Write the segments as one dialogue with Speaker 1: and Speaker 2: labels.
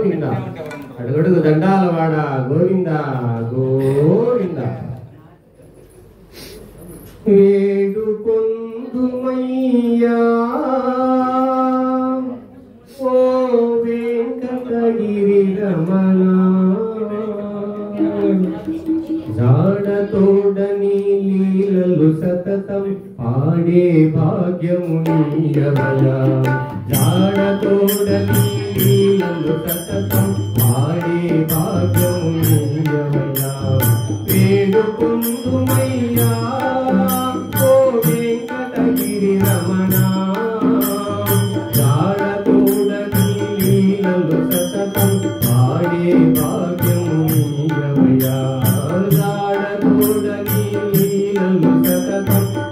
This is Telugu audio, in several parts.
Speaker 1: గోవింద అడుగడుగు దండాలవాడ గోవింద గోవింద వేడుకొందుమయ్యా ఓ వెంకటగిరి రమణ జాడతోడని లీలలు సతతం పాడే భాగ్యము నీయవయా జాడతోడని లీలలు సతతం పాడే భాగ్యము నీయవయా వేడుకొందుమయ్యా ఓ వెంకటగిరి రమణ జాడతోడని లీలలు సతతం పాడే భాగ్యము నీయవయా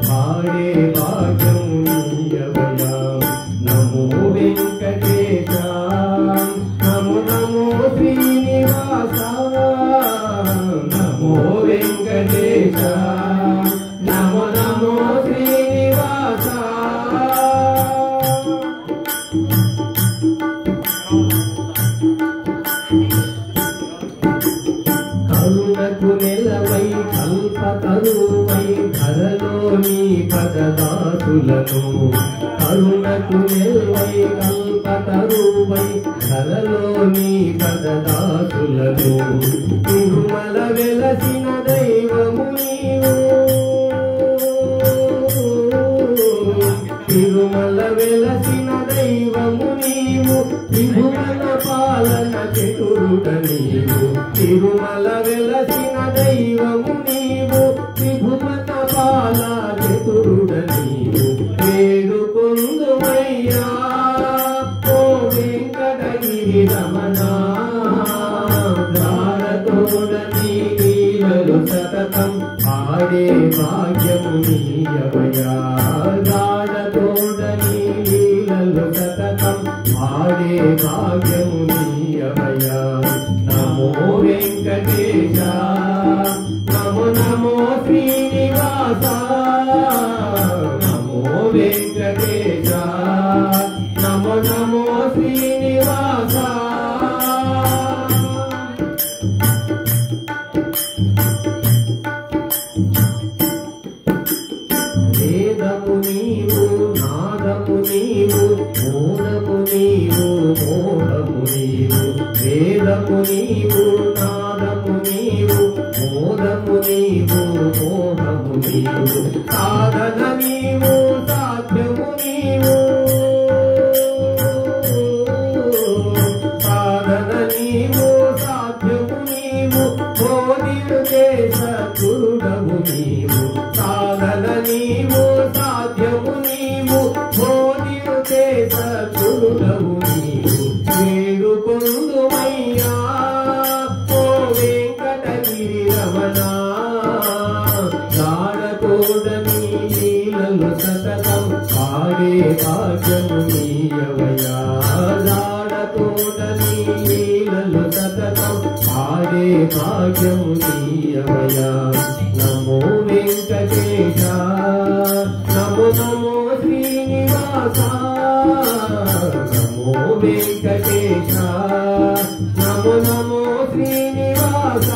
Speaker 1: పాడే భాగ్యము నీయవయా నమో వెంకటేశ నమో నమో శ్రీనివాస నమో వెంకటేశ నమో నమో శ్రీనివాస కరుణకు నెలవై కల్పతరువై ధరలోని పదదాసులను కరుణకు నెలవై కల్పతరువై ధరలోని పదదాసులను తిరుమల వెలసిన దైవము నీవు తిరుమల వెలసిన దైవము నీవు త్రిభువన పాలన చతురుడ నీవు తిరుమల వెలసిన దైవము నీవు త్రిభువన పాలన చతురుడ నీవు వేడుకొందుమయ్యా ఓ వెంకటగిరి రమణ జాడతోడని లీలలు సతతం పాడే భాగ్యము నీయవయా జాడతోడని లీలలు సతతం పాడే భాగ్యము నీయవయా నమో వెంకటేశ నమో నమో శ్రీనివాస నమో వెంకటేశ నమో నమో శ్రీనివాస వేదము నీవు నాదము నీవు మోనము నీవు మోహము నీవు వేదము నీవు నాదము నీవు మోదము నీవు మోహము నీవు సాధన నీవు సాధ్యము నీవు సాధన నీవు సాధ్యము నీవు కోరిలు చేస గురుడము నీవు సాధన నీవు సాధ్యము నీవు కోరిలు చేస గురుడము నీవు వేడుకొందుమయ్యా ఓ వెంకటగిరి రమణ జాడతోడని లీలలు సతతం పాడే భాగ్యము నీయవయా జాడతోడని లీలలు సతతం పాడే భాగ్యము నీయవయా నమో వెంకటేశ నమో నమో శ్రీనివాస నమో వెంకటేశ నమో నమో శ్రీనివాస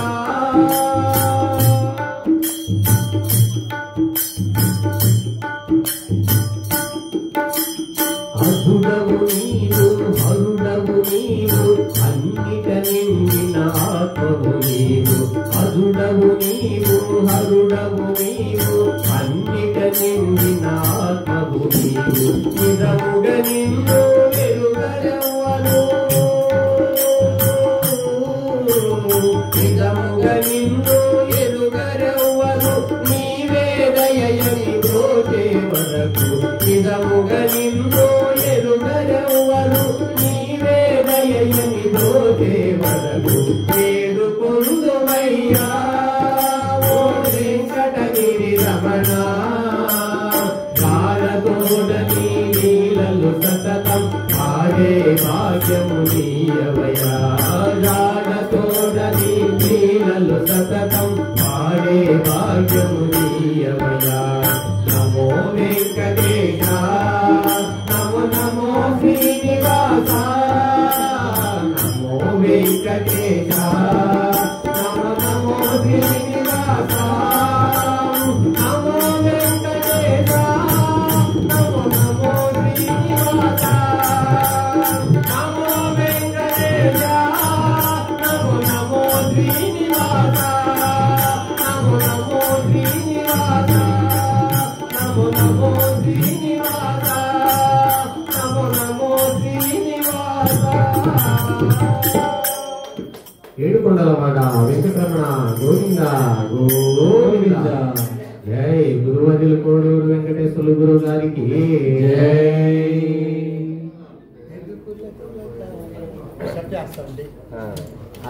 Speaker 1: అధుడవు నీవు హరుడవు నీవు అన్నిట నిండిన ఆత్మవు నీవు అధుడవు నీవు హరుడవు నీవు అన్నిట నిండిన ఆత్మవు నీవు నిజముగ నిన్ను వెలుగరెవ్వరు నిజముగ నిన్ను ఎరుగరెవ్వరు నీవే దయయని దోచే వరకు నిజముగ నిన్ను ఎరుగరెవ్వరు నీవే దయయని దోచే వరకు వేడుకొందుమయ్యా ఓ వెంకటగిరి రమణ జాడతోడని లీలలు సతతం పాడే భాగ్యము నీయవయా జాడతోడని లీలలు సతతం పాడే భాగ్యము నీయవయా నమో వెంకటేశ నమో నమో శ్రీనివాస నమో వెంకటేశ నమో నమో శ్రీనివాస నమో వెంకటేశ నమో నమో శ్రీనివాస నమో వెంకటేశ నమో నమో శ్రీనివాస నమో నమో శ్రీనివాస నమో నమో శ్రీనివాస నమో నమో శ్రీనివాస. ఏడుకొండలవాడ వెంకటరమణ గోవింద గోవింద. జై గురువదిలు కోడూరు వెంకటేశ్వర గురువు గారికి జై.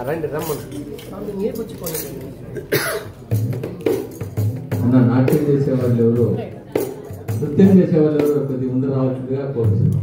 Speaker 1: రండి రమ్మని
Speaker 2: నాట్యం చేసేవాళ్ళు ఎవరు, నృత్యం చేసేవాళ్ళు ఎవరు కొద్దిగా ముందు రావాల్సిందిగా కోరుతున్నాం.